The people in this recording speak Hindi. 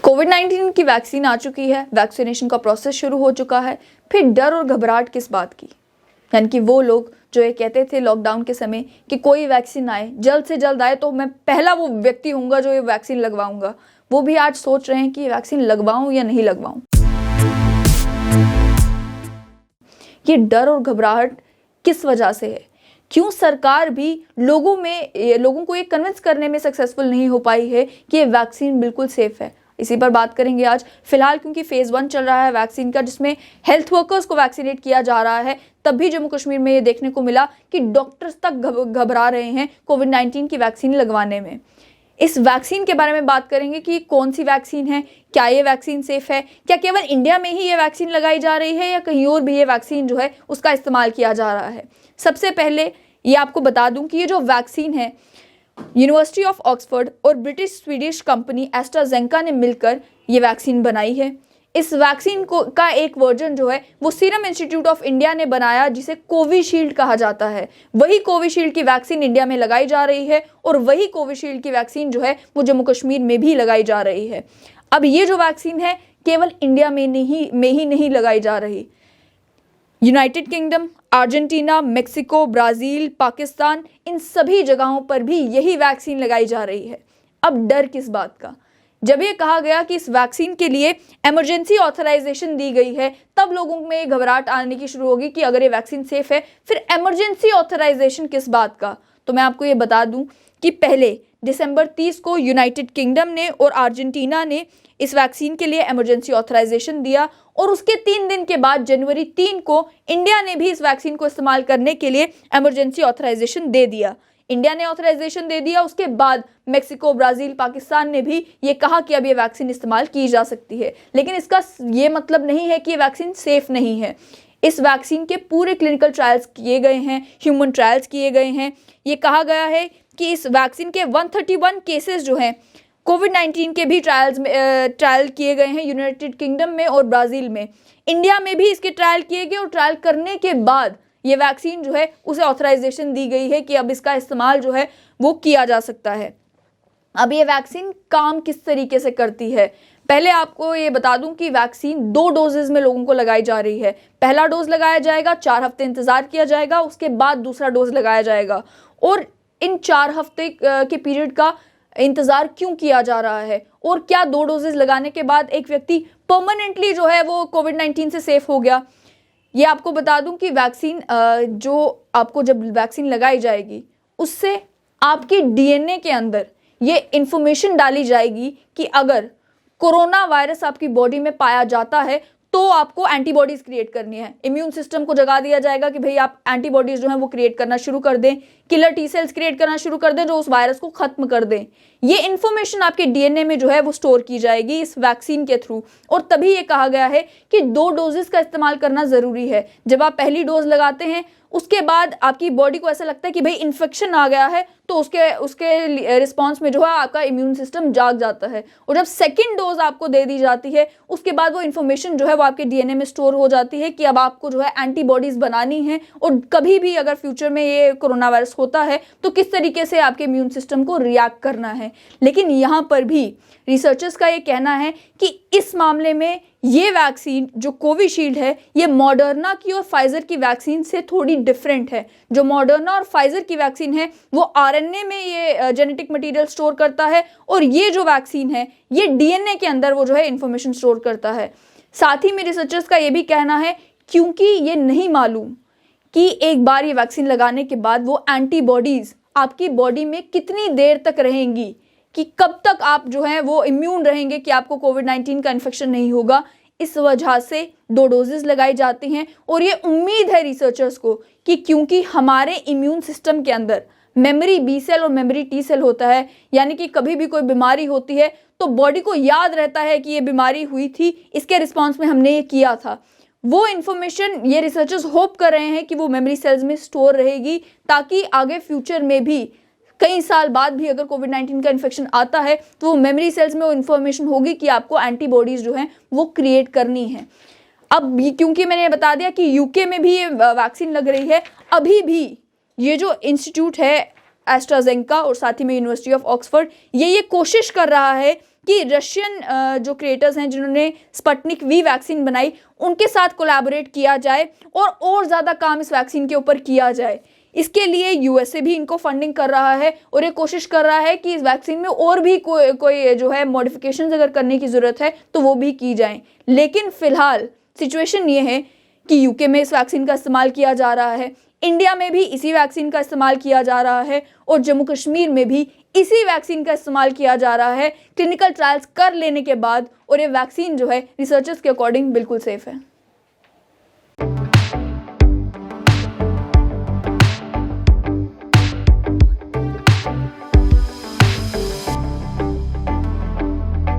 कोविड-19 की वैक्सीन आ चुकी है, वैक्सीनेशन का प्रोसेस शुरू हो चुका है। फिर डर और घबराहट किस बात की? यानी कि वो लोग जो ये कहते थे लॉकडाउन के समय कि कोई वैक्सीन आए, जल्द से जल्द आए तो मैं पहला वो व्यक्ति होऊंगा जो ये वैक्सीन लगवाऊंगा, वो भी आज सोच रहे हैं कि ये वैक्सीन लगवाऊं या नहीं लगवाऊं। ये डर और घबराहट किस वजह से है? क्यों सरकार भी लोगों को ये कन्विंस करने में सक्सेसफुल नहीं हो पाई है कि ये वैक्सीन बिल्कुल सेफ है? इसी पर बात करेंगे आज। फिलहाल क्योंकि फेज 1 चल रहा है वैक्सीन का, जिसमें हेल्थ वर्कर्स को वैक्सीनेट किया जा रहा है, तब भी जम्मू कश्मीर में ये देखने को मिला कि डॉक्टर्स तक घबरा रहे हैं कोविड-19 की वैक्सीन लगवाने में। इस वैक्सीन के बारे में बात करेंगे कि कौन सी वैक्सीन है, क्या ये वैक्सीन सेफ है, क्या केवल इंडिया में ही ये वैक्सीन लगाई जा रही है या कहीं और भी ये वैक्सीन जो है उसका इस्तेमाल किया जा रहा है। सबसे पहले ये आपको बता दूं कि ये जो वैक्सीन है, यूनिवर्सिटी ऑफ ऑक्सफोर्ड और ब्रिटिश स्वीडिश कंपनी एस्ट्राजेनेका ने मिलकर ये वैक्सीन बनाई है। इस वैक्सीन का एक वर्जन जो है वो सीरम इंस्टीट्यूट ऑफ इंडिया ने बनाया, जिसे कोविशील्ड कहा जाता है। वही कोविशील्ड की वैक्सीन इंडिया में लगाई जा रही है और वही कोविशील्ड की वैक्सीन जो है वो जम्मू कश्मीर में भी लगाई जा रही है। अब ये जो वैक्सीन है केवल इंडिया में ही नहीं लगाई जा रही, United Kingdom, Argentina, Mexico, Brazil, Pakistan, इन सभी जगहों पर भी यही वैक्सीन लगाई जा रही है। अब डर किस बात का? जब ये कहा गया कि इस वैक्सीन के लिए इमरजेंसी ऑथराइजेशन दी गई है, तब लोगों में घबराहट आने की शुरू होगी कि अगर ये वैक्सीन सेफ है, फिर इमरजेंसी ऑथराइजेशन किस बात का? तो मैं आपको ये बता दूं कि पहले दिसंबर 30 को यूनाइटेड किंगडम ने और अर्जेंटीना ने इस वैक्सीन के लिए इमरजेंसी ऑथराइजेशन दिया और उसके 3 दिन के बाद जनवरी 3 को इंडिया ने भी इस वैक्सीन को इस्तेमाल करने के लिए इमरजेंसी ऑथराइजेशन दे दिया। इंडिया ने ऑथराइजेशन दे दिया, उसके बाद मेक्सिको, ब्राज़ील, पाकिस्तान ने भी ये कहा कि अब ये वैक्सीन इस्तेमाल की जा सकती है। लेकिन इसका ये मतलब नहीं है कि ये वैक्सीन सेफ नहीं है। इस वैक्सीन के पूरे क्लिनिकल ट्रायल्स किए गए हैं, ह्यूमन ट्रायल्स किए गए हैं। ये कहा गया है कि इस वैक्सीन के 131 केसेस जो हैं कोविड-19 के भी ट्रायल किए गए हैं यूनाइटेड किंगडम में और ब्राज़ील में। इंडिया में भी इसके ट्रायल किए गए और ट्रायल करने के बाद ये वैक्सीन जो है उसे ऑथराइजेशन दी गई है कि अब इसका इस्तेमाल जो है वो किया जा सकता है। अब ये वैक्सीन काम किस तरीके से करती है? पहले आपको ये बता दूं कि वैक्सीन 2 डोजेज में लोगों को लगाई जा रही है। पहला डोज लगाया जाएगा, 4 हफ्ते इंतजार किया जाएगा, उसके बाद दूसरा डोज लगाया जाएगा। और इन 4 हफ्ते के पीरियड का इंतजार क्यों किया जा रहा है और क्या 2 डोजेज लगाने के बाद एक व्यक्ति परमानेंटली जो है वो कोविड-19 से सेफ हो गया? ये आपको बता दूं कि वैक्सीन जो आपको जब वैक्सीन लगाई जाएगी उससे आपकी डीएनए के अंदर ये इंफॉर्मेशन डाली जाएगी कि अगर कोरोना वायरस आपकी बॉडी में पाया जाता है तो आपको एंटीबॉडीज क्रिएट करनी है। इम्यून सिस्टम को जगा दिया जाएगा कि भाई आप एंटीबॉडीज जो है वो क्रिएट करना शुरू कर दें, किलर टी सेल्स क्रिएट करना शुरू कर दें जो उस वायरस को खत्म कर दें। ये इन्फॉर्मेशन आपके डीएनए में जो है वो स्टोर की जाएगी इस वैक्सीन के थ्रू। और तभी ये कहा गया है कि 2 डोजेस का इस्तेमाल करना जरूरी है। जब आप पहली डोज लगाते हैं उसके बाद आपकी बॉडी को ऐसा लगता है कि भाई इन्फेक्शन आ गया है, तो उसके रिस्पॉन्स में जो है आपका इम्यून सिस्टम जाग जाता है। और जब सेकेंड डोज आपको दे दी जाती है उसके बाद वो इन्फॉर्मेशन जो है वो आपके डीएनए में स्टोर हो जाती है कि अब आपको जो है एंटीबॉडीज बनानी है और कभी भी अगर फ्यूचर में ये कोरोना वायरस होता है तो किस तरीके से आपके इम्यून सिस्टम को रिएक्ट करना है। लेकिन यहाँ पर भी रिसर्चर्स का ये कहना है कि इस मामले में ये वैक्सीन जो कोविशील्ड है ये मॉडर्ना की और फाइजर की वैक्सीन से थोड़ी डिफरेंट है। जो मॉडर्ना और फाइजर की वैक्सीन है वो आरएनए में ये जेनेटिक मटेरियल स्टोर करता है और ये जो वैक्सीन है ये डीएनए के अंदर वो जो है इंफॉर्मेशन स्टोर करता है। साथ ही में रिसर्चर्स का ये भी कहना है क्योंकि ये नहीं मालूम कि एक बार ये वैक्सीन लगाने के बाद वो एंटीबॉडीज आपकी बॉडी में कितनी देर तक रहेंगी, कि कब तक आप जो है वो इम्यून रहेंगे कि आपको कोविड-19 का इन्फेक्शन नहीं होगा। इस वजह से 2 डोजेज लगाई जाती हैं और ये उम्मीद है रिसर्चर्स को कि क्योंकि हमारे इम्यून सिस्टम के अंदर मेमोरी बी सेल और मेमोरी टी सेल होता है, यानी कि कभी भी कोई बीमारी होती है तो बॉडी को याद रहता है कि ये बीमारी हुई थी, इसके रिस्पॉन्स में हमने ये किया था। वो इन्फॉर्मेशन ये रिसर्चर्स होप कर रहे हैं कि वो मेमोरी सेल्स में स्टोर रहेगी, ताकि आगे फ्यूचर में भी कई साल बाद भी अगर कोविड-19 का इन्फेक्शन आता है तो वो मेमोरी सेल्स में वो इन्फॉर्मेशन होगी कि आपको एंटीबॉडीज जो हैं वो क्रिएट करनी है। अब क्योंकि मैंने बता दिया कि यूके में भी ये वैक्सीन लग रही है, अभी भी ये जो इंस्टीट्यूट है एस्ट्राजेनेका और साथ ही में यूनिवर्सिटी ऑफ ऑक्सफोर्ड ये कोशिश कर रहा है कि रशियन जो क्रिएटर्स हैं जिन्होंने स्पुतनिक वी वैक्सीन बनाई, उनके साथ कोलैबोरेट किया जाए और ज़्यादा काम इस वैक्सीन के ऊपर किया जाए। इसके लिए यूएसए भी इनको फंडिंग कर रहा है और ये कोशिश कर रहा है कि इस वैक्सीन में और भी कोई जो है मॉडिफिकेशन अगर करने की ज़रूरत है तो वो भी की जाए। लेकिन फ़िलहाल सिचुएशन ये है कि यूके में इस वैक्सीन का इस्तेमाल किया जा रहा है, इंडिया में भी इसी वैक्सीन का इस्तेमाल किया जा रहा है और जम्मू कश्मीर में भी इसी वैक्सीन का इस्तेमाल किया जा रहा है क्लिनिकल ट्रायल्स कर लेने के बाद। और ये वैक्सीन जो है रिसर्चर्स के अकॉर्डिंग बिल्कुल सेफ़ है।